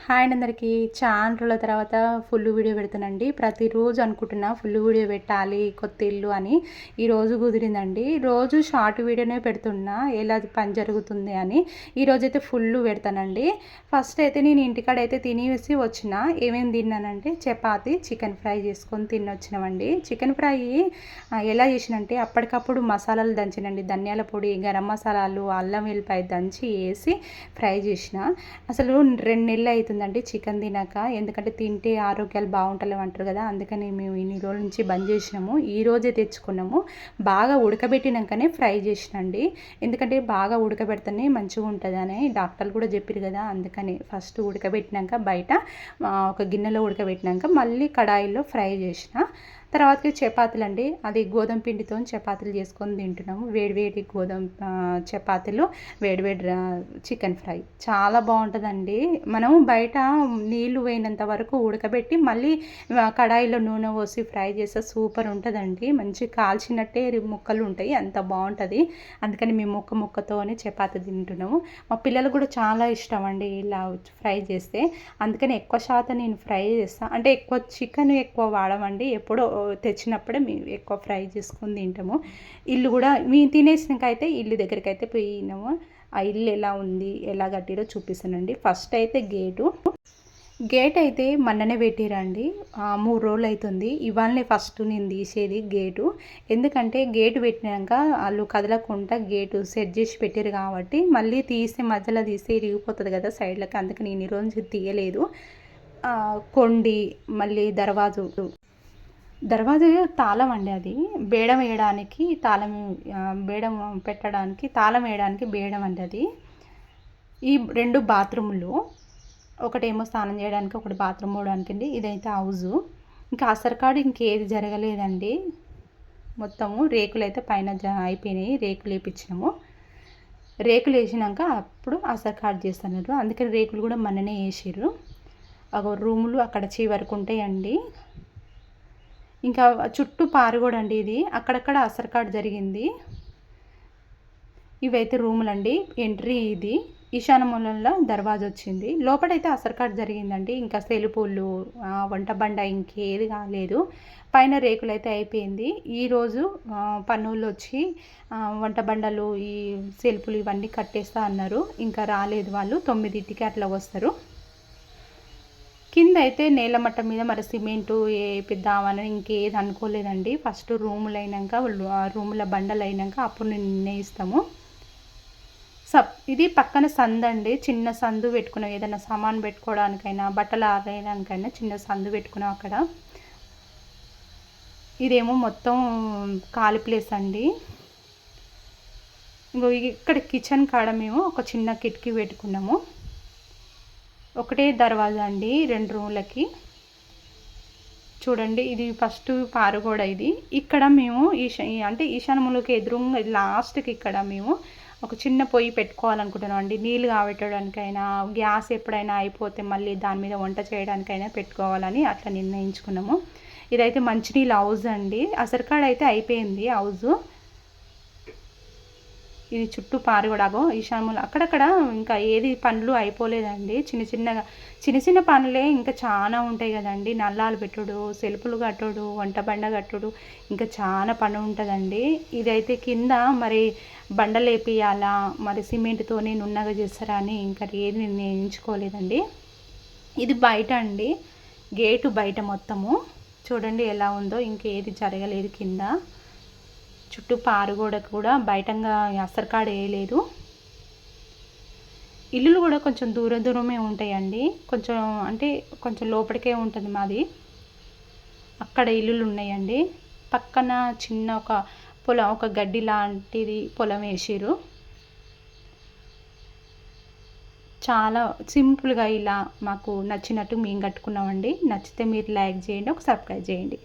Hi అందరికీ. చాలా రోజుల తర్వాత ఫుల్ వీడియో పెడుతున్నానండి. ప్రతిరోజు అనుకుంటున్నా ఫుల్ వీడియో పెట్టాలి కొత్త ఇల్లు అని. ఈరోజు కుదిరిందండి. రోజు షార్ట్ వీడియోనే పెడుతున్నా ఎలా పని జరుగుతుంది అని. ఈరోజైతే ఫుల్ పెడతానండి. ఫస్ట్ అయితే నేను ఇంటికాడ అయితే తినేసి వచ్చిన. ఏమేమి తిన్నానంటే చపాతి చికెన్ ఫ్రై చేసుకొని తినొచ్చినామండి. చికెన్ ఫ్రై ఎలా చేసినంటే అప్పటికప్పుడు మసాలాలు దంచినండి. ధనియాల పొడి, గరం మసాలాలు, అల్లం వెల్లిపాయ దంచి వేసి ఫ్రై చేసిన. అసలు 2 నెలలు అవుతుంది చికెన్ తినాక. ఎందుకంటే తింటే ఆరోగ్యాలు బాగుంటలేవు అంటారు కదా, అందుకని మేము ఇన్ని రోజుల నుంచి బంద్ చేసినాము. ఈ రోజే తెచ్చుకున్నాము. బాగా ఉడకబెట్టినాకనే ఫ్రై చేసినండి. ఎందుకంటే బాగా ఉడకబెడితేనే మంచిగా ఉంటుంది అని డాక్టర్లు కూడా చెప్పారు కదా, అందుకని ఫస్ట్ ఉడకబెట్టినాక బయట ఒక గిన్నెలో ఉడకబెట్టినాక మళ్ళీ కడాయిలో ఫ్రై చేసిన. తర్వాతకి చపాతీలు అండి, అది గోధుమ పిండితో చపాతీలు చేసుకొని తింటున్నాము. వేడివేడి చపాతీలు, వేడివేడి చికెన్ ఫ్రై చాలా బాగుంటుందండి. మనం బయట నీళ్లు వేయనంత వరకు ఉడకబెట్టి మళ్ళీ కడాయిలో నూనె పోసి ఫ్రై చేస్తే సూపర్ ఉంటుందండి. మంచి కాల్చినట్టే ముక్కలు ఉంటాయి, అంత బాగుంటుంది. అందుకని మేము ముక్కతోనే చపాతీ తింటున్నాము. మా పిల్లలు కూడా చాలా ఇష్టం అండి ఇలా ఫ్రై చేస్తే. అందుకని ఎక్కువ శాతం నేను ఫ్రై చేస్తాను. అంటే ఎక్కువ చికెన్ ఎక్కువ వాడమండి, ఎప్పుడో తెచ్చినప్పుడే మేము ఎక్కువ ఫ్రై చేసుకొని తింటాము. ఇల్లు కూడా మేము తినేసినాక అయితే ఇల్లు దగ్గరికి అయితే పోయినాము. ఆ ఇల్లు ఎలా ఉంది, ఎలా కట్టిరో చూపిస్తానండి. ఫస్ట్ అయితే గేట్ అయితే మొన్ననే పెట్టిరండి. 3 రోజులు అవుతుంది. ఇవాళనే ఫస్ట్ నేను తీసేది గేటు. ఎందుకంటే గేటు పెట్టినాక వాళ్ళు కదలకుండా గేటు సెట్ చేసి పెట్టారు కాబట్టి మళ్ళీ మధ్యలో తీస్తే ఇరిగిపోతుంది కదా సైడ్లకి, అందుకని నేను ఈరోజు తీయలేదు. కొండి మళ్ళీ దర్వాజా తాళం అండి, అది బేడం వేయడానికి తాళం, బేడం పెట్టడానికి తాళం వేయడానికి బేడం అండి అది. ఈ 2 బాత్రూములు, ఒకటేమో స్నానం చేయడానికి, ఒకటి బాత్రూమ్ పోవడానికి అండి. ఇదైతే హౌజు. ఇంకా అసర్కాడు ఇంకేది జరగలేదండి. మొత్తము రేకులు అయితే పైన అయిపోయినాయి. రేకులు వేయించినాము. రేకులు వేసినాక అప్పుడు అసర్కాడు చేస్తున్నారు. అందుకని రేకులు కూడా మొన్ననే వేసారు. ఒక రూములు అక్కడ వరకు ఉంటాయండి. ఇంకా చుట్టూ పారుగోడ అండి ఇది. అక్కడక్కడ అసర్కాడు జరిగింది. ఇవైతే రూములండి. ఎంట్రీ ఇది. ఈశాన్య మూలంలో దర్వాజా వచ్చింది. లోపలైతే అసర్కాడు జరిగిందండి. ఇంకా సెలుపులు, వంట బండ ఇంకేది కాలేదు. పైన రేకులు అయితే అయిపోయింది. ఈరోజు పనులు వచ్చి వంట బండలు, ఈ సెల్పులు ఇవన్నీ కట్టేస్తా అన్నారు. ఇంకా రాలేదు వాళ్ళు. 9ంటికి అట్లా వస్తారు. కింద అయితే నేల మట్టం మీద మరి సిమెంటు వేపిద్దామని ఇంకేది అనుకోలేదండి. ఫస్ట్ రూములు అయినాక, రూముల బండలు అయినాక అప్పుడు నేను నిర్ణయిస్తాము. ఇది పక్కన సందు అండి. చిన్న సందు పెట్టుకున్నాం, ఏదైనా సామాన్ పెట్టుకోవడానికైనా, బట్టలు ఆరేయడానికైనా చిన్న సందు పెట్టుకున్నాం అక్కడ. ఇదేమో మొత్తం ఖాళీ ప్లేస్ అండి. ఇంకో ఇక్కడ కిచెన్ కాడ మేము ఒక చిన్న కిటికీ పెట్టుకున్నాము. ఒకటే దర్వాజా అండి 2 రూమ్లకి. చూడండి, ఇది ఫస్ట్ పారుగోడ ఇది. ఇక్కడ మేము అంటే ఈశాన్యములకి ఎదురుగా లాస్ట్కి ఇక్కడ మేము ఒక చిన్న పొయ్యి పెట్టుకోవాలనుకుంటున్నాం అండి. నీళ్ళు కాబెట్టడానికైనా, గ్యాస్ ఎప్పుడైనా అయిపోతే మళ్ళీ దాని మీద వంట చేయడానికైనా పెట్టుకోవాలని అట్లా నిర్ణయించుకున్నాము. ఇదైతే మంచినీళ్ళ హౌజ్ అండి. అసర్కాడ అయితే అయిపోయింది హౌజు. ఇది చుట్టూ పారుగొడాగో ఈశాన్యములు అక్కడక్కడ ఇంకా ఏది పనులు అయిపోలేదండి. చిన్న చిన్న పనులే ఇంకా చాలా ఉంటాయి కదండి. నల్లాలు పెట్టుడు, సెల్పులు కట్టుడు, వంట బండ కట్టుడు, ఇంకా చాలా పని ఉంటుందండి. ఇదైతే కింద మరి బండలు వేపియాలా, మరి సిమెంట్తోనే నున్నగా చేస్తారా అని ఇంకా ఏది నిర్ణయించుకోలేదండి. ఇది బయట అండి, గేటు బయట మొత్తము చూడండి ఎలా ఉందో. ఇంకేది జరగలేదు కింద. చుట్టూ పారుగోడ కూడా బయటంగా అసర్కాడు వేయలేదు. ఇల్లులు కూడా కొంచెం దూరమే ఉంటాయండి. కొంచెం లోపలికే ఉంటుంది మాది. అక్కడ ఇల్లులు ఉన్నాయండి. పక్కన చిన్న ఒక గడ్డి లాంటిది పొలం వేసిరు. చాలా సింపుల్గా ఇలా మాకు నచ్చినట్టు మేము కట్టుకున్నామండి. నచ్చితే మీరు లైక్ చేయండి, ఒక సబ్స్క్రైబ్ చేయండి.